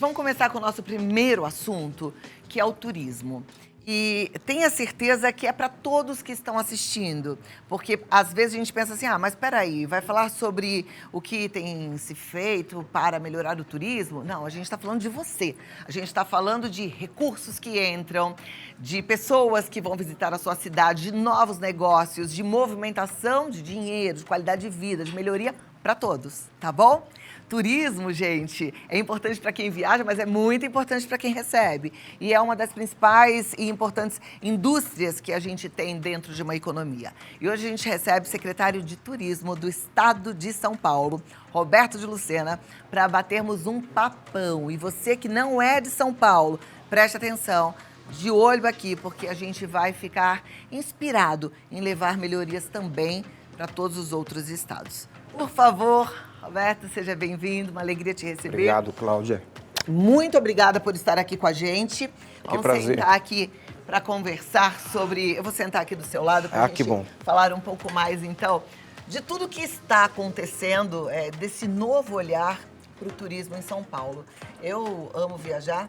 Vamos começar com o nosso primeiro assunto, que é o turismo. E tenha certeza que é para todos que estão assistindo, porque às vezes a gente pensa assim, mas espera aí, vai falar sobre o que tem se feito para melhorar o turismo? Não, a gente está falando de você. A gente está falando de recursos que entram, de pessoas que vão visitar a sua cidade, de novos negócios, de movimentação de dinheiro, de qualidade de vida, de melhoria para todos, tá bom? Turismo, gente, é importante para quem viaja, mas é muito importante para quem recebe. E é uma das principais e importantes indústrias que a gente tem dentro de uma economia. E hoje a gente recebe o secretário de Turismo do Estado de São Paulo, Roberto de Lucena, para batermos um papão. E você que não é de São Paulo, preste atenção, de olho aqui, porque a gente vai ficar inspirado em levar melhorias também para todos os outros estados. Por favor, Roberto, seja bem-vindo, uma alegria te receber. Obrigado, Cláudia. Muito obrigada por estar aqui com a gente. Vamos prazer. sentar aqui para conversar sobre... Eu vou sentar aqui do seu lado para a que gente bom. falar um pouco mais, então, de tudo que está acontecendo, desse novo olhar para o turismo em São Paulo. Eu amo viajar.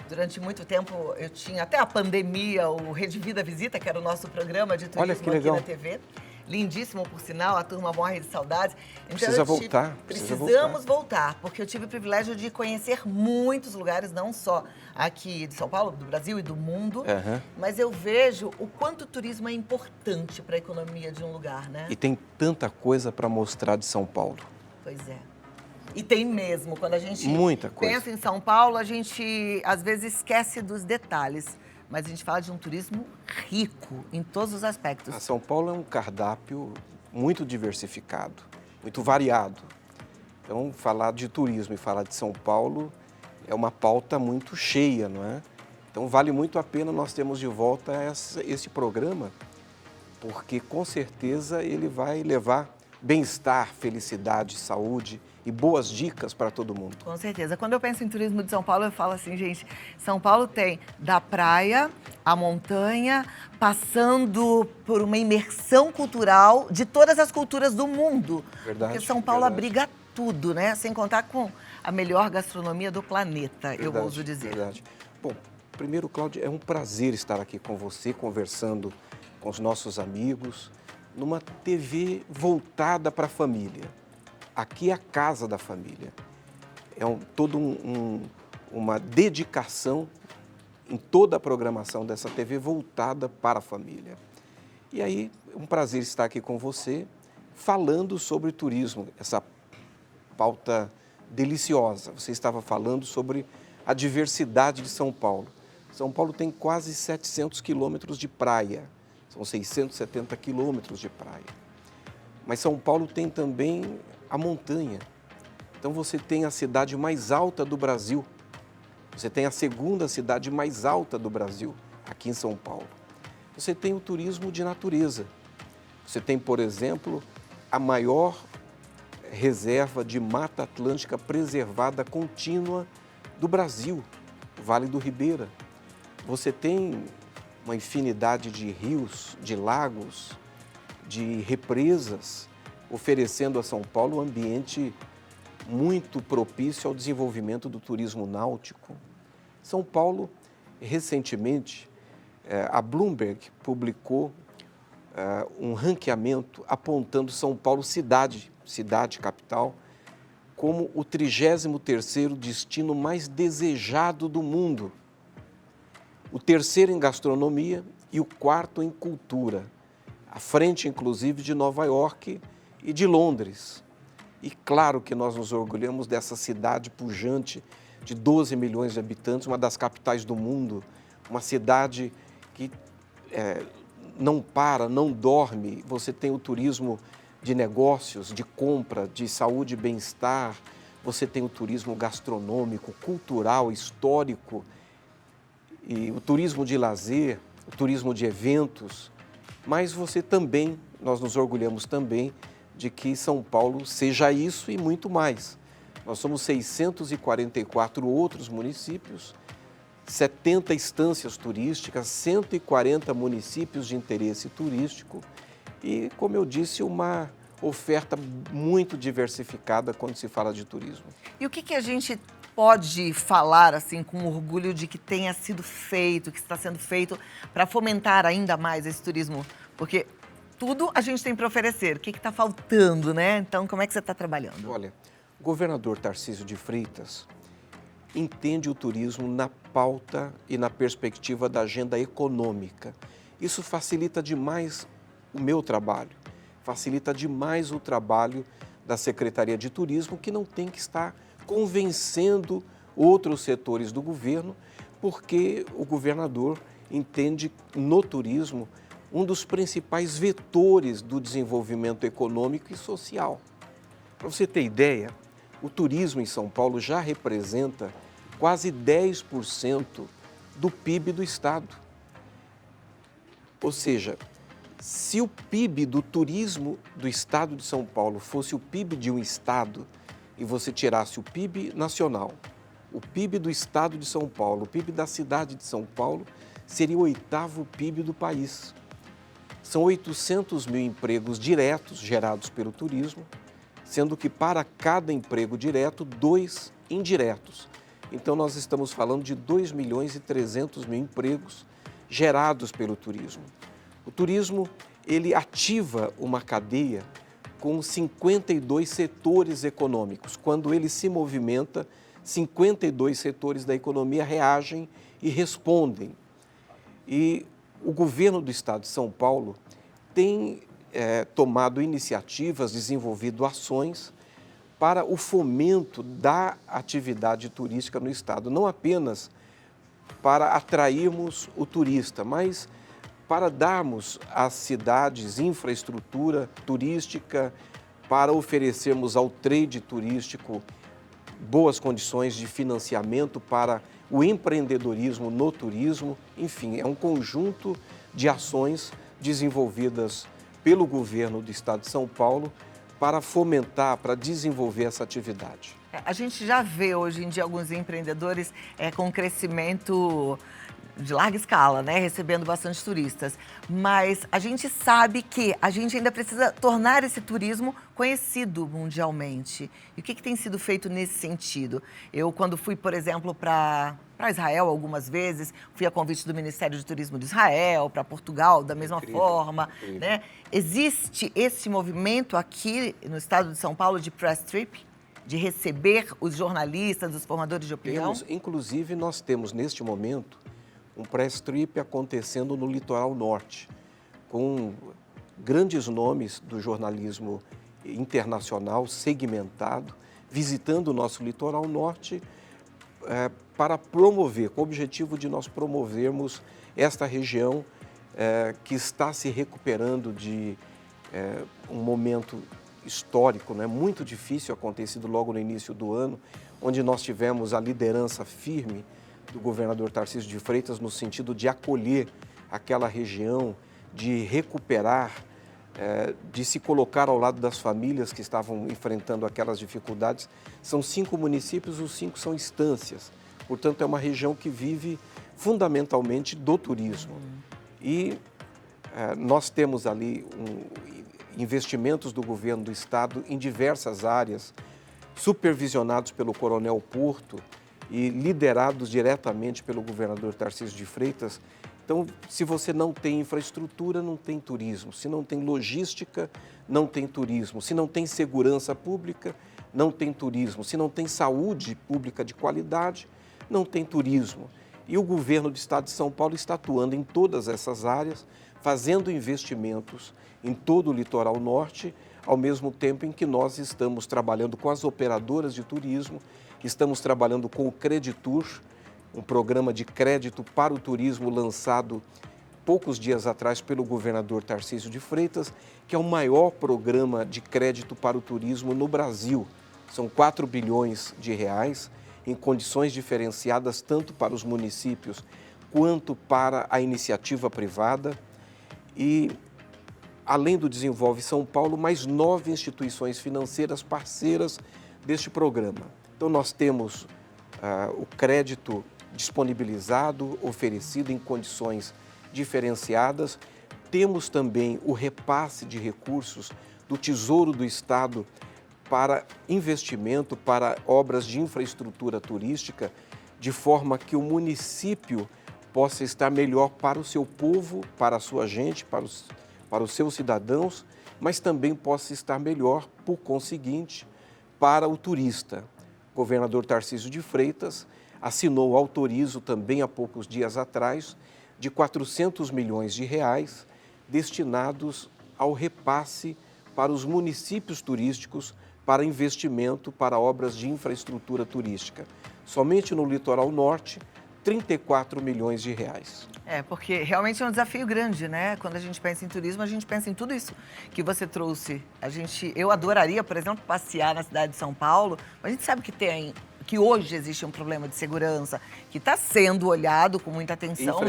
Durante muito tempo eu tinha até a pandemia, o Rede Vida Visita, que era o nosso programa de turismo Olha que aqui legal. na TV. Lindíssimo, por sinal, a turma morre de saudades. Então, Precisa voltar. Precisamos voltar, porque eu tive o privilégio de conhecer muitos lugares, não só aqui de São Paulo, do Brasil e do mundo, mas eu vejo o quanto o turismo é importante para a economia de um lugar, né? E tem tanta coisa para mostrar de São Paulo. Pois é. E tem mesmo. Quando a gente Muita coisa. pensa em São Paulo, a gente às vezes esquece dos detalhes. Mas a gente fala de um turismo rico em todos os aspectos. São Paulo é um cardápio muito diversificado, muito variado. Então, falar de turismo e falar de São Paulo é uma pauta muito cheia, não é? Então, vale muito a pena nós termos de volta esse programa, porque com certeza ele vai levar bem-estar, felicidade, saúde e boas dicas para todo mundo. Com certeza. Quando eu penso em turismo de São Paulo, eu falo assim, gente, São Paulo tem da praia à montanha, passando por uma imersão cultural de todas as culturas do mundo. Verdade. Porque São Paulo abriga tudo, né? Sem contar com a melhor gastronomia do planeta, Verdade, eu ouso dizer. Verdade. Bom, primeiro, Cláudia, é um prazer estar aqui com você, conversando com os nossos amigos, numa TV voltada para a família. Aqui é a casa da família. É uma dedicação em toda a programação dessa TV voltada para a família. E aí, é um prazer estar aqui com você, falando sobre turismo, essa pauta deliciosa. Você estava falando sobre a diversidade de São Paulo. São Paulo tem quase 700 quilômetros de praia, são 670 quilômetros de praia. Mas São Paulo tem também a montanha. Então você tem a cidade mais alta do Brasil. Você tem a segunda cidade mais alta do Brasil, aqui em São Paulo. Você tem o turismo de natureza. Você tem, por exemplo, a maior reserva de Mata Atlântica preservada contínua do Brasil, o Vale do Ribeira. Você tem uma infinidade de rios, de lagos, de represas, oferecendo a São Paulo um ambiente muito propício ao desenvolvimento do turismo náutico. São Paulo, recentemente, a Bloomberg publicou um ranqueamento apontando São Paulo cidade capital, como o 33º destino mais desejado do mundo, o terceiro em gastronomia e o quarto em cultura, à frente, inclusive, de Nova York e de Londres. E claro que nós nos orgulhamos dessa cidade pujante de 12 milhões de habitantes, uma das capitais do mundo, uma cidade que não para, não dorme. Você tem o turismo de negócios, de compra, de saúde e bem-estar, você tem o turismo gastronômico, cultural, histórico, e o turismo de lazer, o turismo de eventos, mas você também, nós nos orgulhamos também de que São Paulo seja isso e muito mais. Nós somos 644 outros municípios, 70 estâncias turísticas, 140 municípios de interesse turístico e, como eu disse, uma oferta muito diversificada quando se fala de turismo. E o que a gente pode falar assim com orgulho de que tenha sido feito, que está sendo feito para fomentar ainda mais esse turismo? Porque tudo a gente tem para oferecer. O que está faltando, né? Então, como é que você está trabalhando? Olha, o governador Tarcísio de Freitas entende o turismo na pauta e na perspectiva da agenda econômica. Isso facilita demais o meu trabalho, facilita demais o trabalho da Secretaria de Turismo, que não tem que estar convencendo outros setores do governo, porque o governador entende no turismo um dos principais vetores do desenvolvimento econômico e social. Para você ter ideia, o turismo em São Paulo já representa quase 10% do PIB do estado. Ou seja, se o PIB do turismo do estado de São Paulo fosse o PIB de um estado e você tirasse o PIB nacional, o PIB do estado de São Paulo, o PIB da cidade de São Paulo, seria o 8º PIB do país. São 800 mil empregos diretos gerados pelo turismo, sendo que para cada emprego direto, 2 indiretos. Então, nós estamos falando de 2.300.000 empregos gerados pelo turismo. O turismo, ele ativa uma cadeia com 52 setores econômicos. Quando ele se movimenta, 52 setores da economia reagem e respondem. E o governo do estado de São Paulo tem tomado iniciativas, desenvolvido ações para o fomento da atividade turística no estado, não apenas para atrairmos o turista, mas para darmos às cidades infraestrutura turística, para oferecermos ao trade turístico boas condições de financiamento para o empreendedorismo no turismo. Enfim, é um conjunto de ações desenvolvidas pelo governo do estado de São Paulo para fomentar, para desenvolver essa atividade. A gente já vê hoje em dia alguns empreendedores com crescimento de larga escala, né? Recebendo bastante turistas. Mas a gente sabe que a gente ainda precisa tornar esse turismo conhecido mundialmente. E o que tem sido feito nesse sentido? Eu, quando fui, por exemplo, para Israel algumas vezes, fui a convite do Ministério de Turismo de Israel, para Portugal, da mesma forma. Né? Existe esse movimento aqui no estado de São Paulo de press trip? De receber os jornalistas, os formadores de opinião? Inclusive, nós temos neste momento um press trip acontecendo no litoral norte, com grandes nomes do jornalismo internacional segmentado, visitando o nosso litoral norte para promover, com o objetivo de nós promovermos esta região que está se recuperando de um momento histórico, né, muito difícil, acontecido logo no início do ano, onde nós tivemos a liderança firme do governador Tarcísio de Freitas no sentido de acolher aquela região, de recuperar, de se colocar ao lado das famílias que estavam enfrentando aquelas dificuldades. São 5 municípios, os 5 são estâncias, portanto é uma região que vive fundamentalmente do turismo. E nós temos ali investimentos do governo do estado em diversas áreas, supervisionados pelo Coronel Porto e liderados diretamente pelo governador Tarcísio de Freitas. Então, se você não tem infraestrutura, não tem turismo. Se não tem logística, não tem turismo. Se não tem segurança pública, não tem turismo. Se não tem saúde pública de qualidade, não tem turismo. E o governo do estado de São Paulo está atuando em todas essas áreas, fazendo investimentos em todo o litoral norte, ao mesmo tempo em que nós estamos trabalhando com as operadoras de turismo, estamos trabalhando com o Creditur, um programa de crédito para o turismo lançado poucos dias atrás pelo governador Tarcísio de Freitas, que é o maior programa de crédito para o turismo no Brasil. São 4 bilhões de reais em condições diferenciadas tanto para os municípios quanto para a iniciativa privada. E, além do Desenvolve São Paulo, mais 9 instituições financeiras parceiras deste programa. Então, nós temos o crédito disponibilizado, oferecido em condições diferenciadas. Temos também o repasse de recursos do Tesouro do Estado para investimento, para obras de infraestrutura turística, de forma que o município possa estar melhor para o seu povo, para a sua gente, para os seus cidadãos, mas também possa estar melhor, por conseguinte, para o turista. O governador Tarcísio de Freitas assinou o autorizo também há poucos dias atrás de 400 milhões de reais destinados ao repasse para os municípios turísticos para investimento para obras de infraestrutura turística. Somente no litoral norte, 34 milhões de reais. Porque realmente é um desafio grande, né? Quando a gente pensa em turismo, a gente pensa em tudo isso que você trouxe. Eu adoraria, por exemplo, passear na cidade de São Paulo, mas a gente sabe que hoje existe um problema de segurança que está sendo olhado com muita atenção,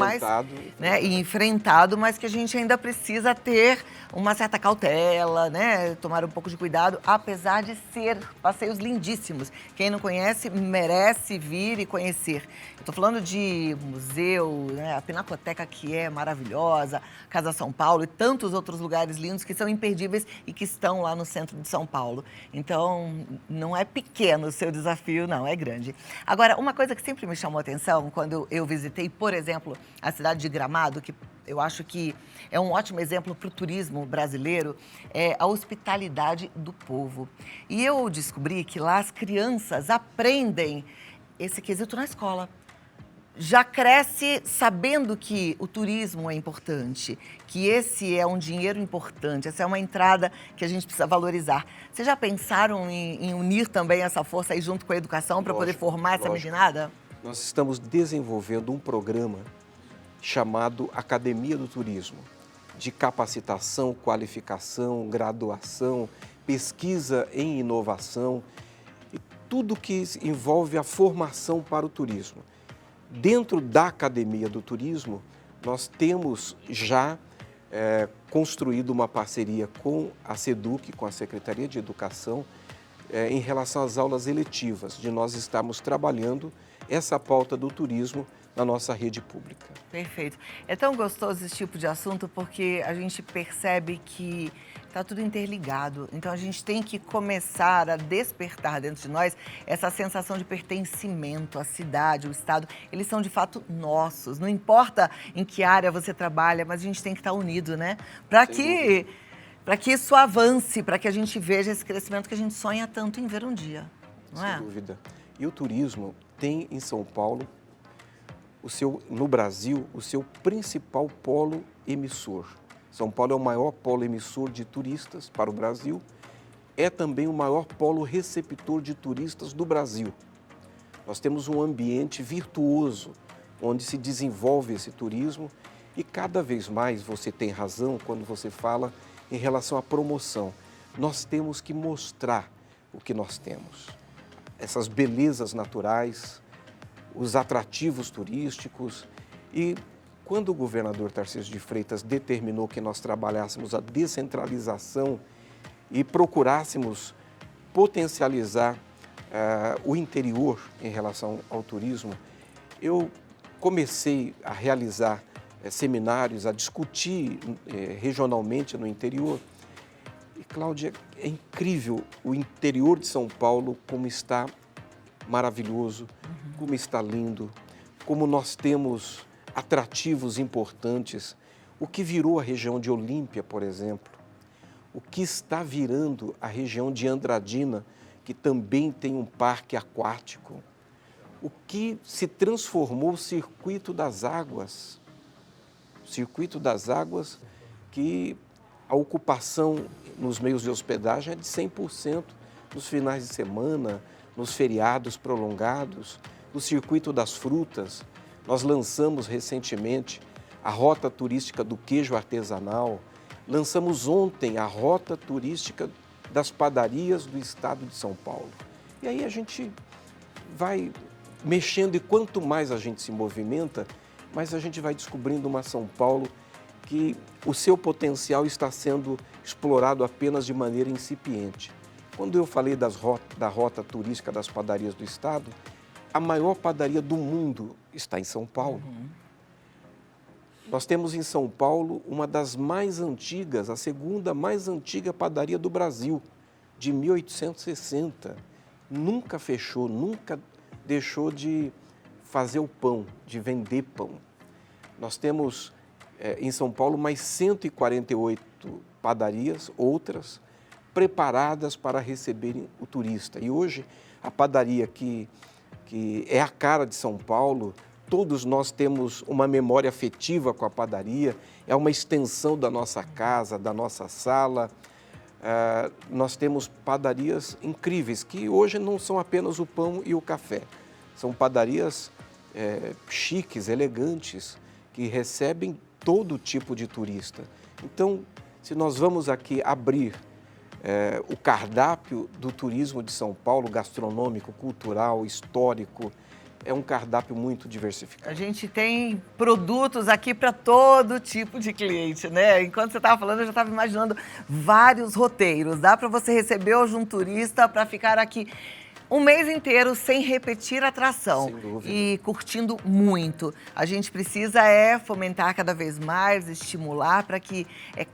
enfrentado, mas que a gente ainda precisa ter uma certa cautela, né? Tomar um pouco de cuidado, apesar de ser passeios lindíssimos. Quem não conhece merece vir e conhecer. Estou falando de museu, né? A Pinacoteca, que é maravilhosa, Casa São Paulo e tantos outros lugares lindos que são imperdíveis e que estão lá no centro de São Paulo. Então, não é pequeno o seu desafio, não, é grande. Agora, uma coisa que sempre me chamou a atenção quando eu visitei, por exemplo, a cidade de Gramado, que eu acho que é um ótimo exemplo para o turismo brasileiro, é a hospitalidade do povo. E eu descobri que lá as crianças aprendem esse quesito na escola. Já cresce sabendo que o turismo é importante, que esse é um dinheiro importante, essa é uma entrada que a gente precisa valorizar. Vocês já pensaram em unir também essa força aí junto com a educação para poder formar essa meninada? Nós estamos desenvolvendo um programa chamado Academia do Turismo, de capacitação, qualificação, graduação, pesquisa em inovação e tudo que envolve a formação para o turismo. Dentro da Academia do Turismo, nós temos já construído uma parceria com a SEDUC, com a Secretaria de Educação, em relação às aulas eletivas, de nós estarmos trabalhando essa pauta do turismo na nossa rede pública. Perfeito. É tão gostoso esse tipo de assunto porque a gente percebe que está tudo interligado. Então, a gente tem que começar a despertar dentro de nós essa sensação de pertencimento à cidade, ao Estado. Eles são, de fato, nossos. Não importa em que área você trabalha, mas a gente tem que estar unido, né? Para que isso avance, para que a gente veja esse crescimento que a gente sonha tanto em ver um dia. Não é? Sem dúvida. E o turismo tem em São Paulo, no Brasil, o seu principal polo emissor. São Paulo é o maior polo emissor de turistas para o Brasil, é também o maior polo receptor de turistas do Brasil. Nós temos um ambiente virtuoso onde se desenvolve esse turismo e cada vez mais você tem razão quando você fala em relação à promoção. Nós temos que mostrar o que nós temos. Essas belezas naturais, os atrativos turísticos e quando o governador Tarcísio de Freitas determinou que nós trabalhássemos a descentralização e procurássemos potencializar o interior em relação ao turismo, eu comecei a realizar seminários, a discutir regionalmente no interior. E, Cláudia, é incrível o interior de São Paulo, como está maravilhoso, como está lindo, como nós temos atrativos importantes, o que virou a região de Olímpia, por exemplo, o que está virando a região de Andradina, que também tem um parque aquático, o que se transformou o Circuito das Águas. O Circuito das Águas, que a ocupação nos meios de hospedagem é de 100% nos finais de semana, nos feriados prolongados, o Circuito das Frutas. Nós lançamos recentemente a rota turística do queijo artesanal, lançamos ontem a rota turística das padarias do estado de São Paulo. E aí a gente vai mexendo e quanto mais a gente se movimenta, mais a gente vai descobrindo uma São Paulo que o seu potencial está sendo explorado apenas de maneira incipiente. Quando eu falei da rota turística das padarias do estado, a maior padaria do mundo está em São Paulo. Nós temos em São Paulo uma das mais antigas, a segunda mais antiga padaria do Brasil, de 1860. Nunca fechou, nunca deixou de fazer o pão, de vender pão. Nós temos em São Paulo mais 148 padarias, outras preparadas para receberem o turista. E hoje a padaria que é a cara de São Paulo, todos nós temos uma memória afetiva com a padaria, é uma extensão da nossa casa, da nossa sala. Nós temos padarias incríveis, que hoje não são apenas o pão e o café. São padarias chiques, elegantes, que recebem todo tipo de turista. Então, se nós vamos aqui abrir o cardápio do turismo de São Paulo, gastronômico, cultural, histórico, é um cardápio muito diversificado. A gente tem produtos aqui para todo tipo de cliente, né? Enquanto você estava falando, eu já estava imaginando vários roteiros. Dá para você receber hoje um turista para ficar aqui um mês inteiro sem repetir atração. Sem dúvida. E curtindo muito. A gente precisa fomentar cada vez mais, estimular para que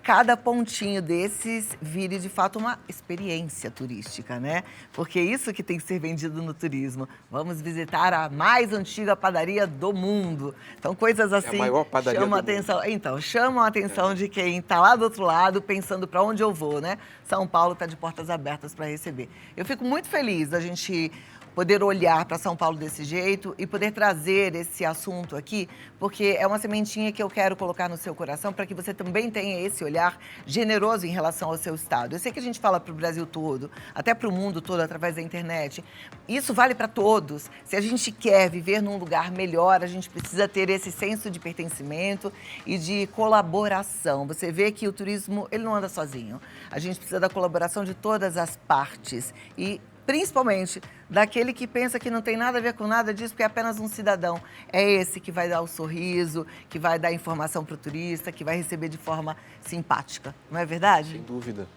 cada pontinho desses vire de fato uma experiência turística, né? Porque é isso que tem que ser vendido no turismo. Vamos visitar a mais antiga padaria do mundo. Então, coisas assim a maior padaria chamam a do mundo. atenção. Então, chamam a atenção de quem está lá do outro lado, pensando para onde eu vou, né? São Paulo está de portas abertas para receber. Eu fico muito feliz da gente poder olhar para São Paulo desse jeito e poder trazer esse assunto aqui, porque é uma sementinha que eu quero colocar no seu coração para que você também tenha esse olhar generoso em relação ao seu estado. Eu sei que a gente fala para o Brasil todo, até para o mundo todo através da internet. Isso vale para todos. Se a gente quer viver num lugar melhor, a gente precisa ter esse senso de pertencimento e de colaboração. Você vê que o turismo, ele não anda sozinho. A gente precisa da colaboração de todas as partes e principalmente daquele que pensa que não tem nada a ver com nada disso, porque é apenas um cidadão. É esse que vai dar o sorriso, que vai dar informação para o turista, que vai receber de forma simpática. Não é verdade? Sem dúvida.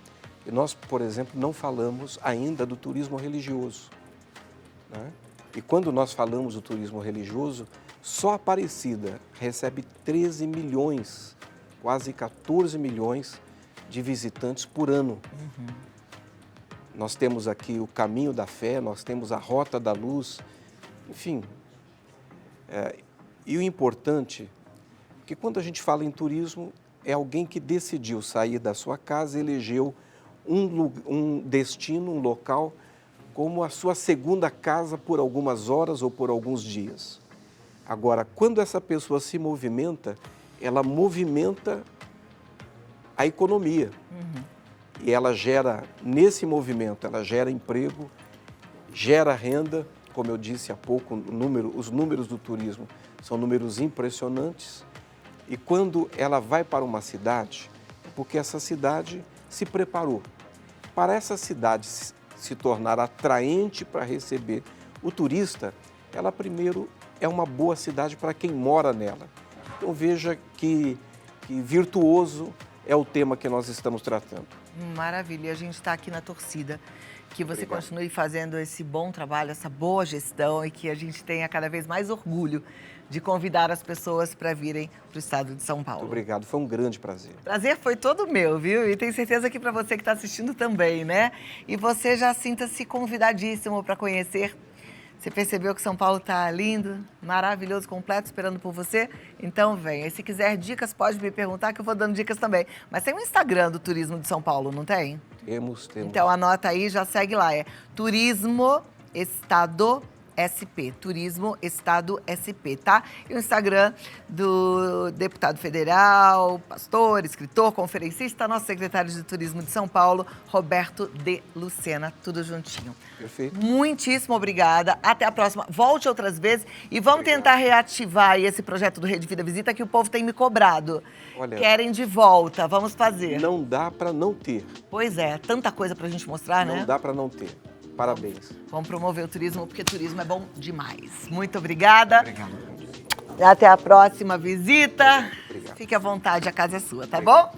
E nós, por exemplo, não falamos ainda do turismo religioso, né? E quando nós falamos do turismo religioso, só a Aparecida recebe 13 milhões, quase 14 milhões de visitantes por ano. Nós temos aqui o Caminho da Fé, nós temos a Rota da Luz, enfim. E o importante é que quando a gente fala em turismo, é alguém que decidiu sair da sua casa e elegeu um destino, um local, como a sua segunda casa por algumas horas ou por alguns dias. Agora, quando essa pessoa se movimenta, ela movimenta a economia. E ela gera, nesse movimento, ela gera emprego, gera renda. Como eu disse há pouco, os números do turismo são números impressionantes. E quando ela vai para uma cidade, é porque essa cidade se preparou. Para essa cidade se tornar atraente para receber o turista, ela primeiro é uma boa cidade para quem mora nela. Então veja que virtuoso é o tema que nós estamos tratando. Maravilha, a gente está aqui na torcida. Que você Obrigado. continue fazendo esse bom trabalho, essa boa gestão e que a gente tenha cada vez mais orgulho de convidar as pessoas para virem para o estado de São Paulo. Muito obrigado, foi um grande prazer. Prazer foi todo meu, viu? E tenho certeza que para você que está assistindo também, né? E você já sinta-se convidadíssimo para conhecer. Você percebeu que São Paulo está lindo, maravilhoso, completo, esperando por você? Então venha. E se quiser dicas, pode me perguntar que eu vou dando dicas também. Mas tem um Instagram do Turismo de São Paulo, não tem? Temos. Então anota aí, já segue lá. É Turismo Estado SP. Turismo Estado SP, tá? E o Instagram do deputado federal, pastor, escritor, conferencista, nosso secretário de Turismo de São Paulo, Roberto de Lucena. Tudo juntinho. Perfeito. Muitíssimo obrigada. Até a próxima. Volte outras vezes e vamos tentar reativar aí esse projeto do Rede Vida Visita que o povo tem me cobrado. Olha, querem de volta. Vamos fazer. Não dá para não ter. Pois é, tanta coisa pra gente mostrar, né? Não dá para não ter. Parabéns. Vamos promover o turismo, porque turismo é bom demais. Muito obrigada. Obrigado. Até a próxima visita. Obrigado. Fique à vontade, a casa é sua, tá bom?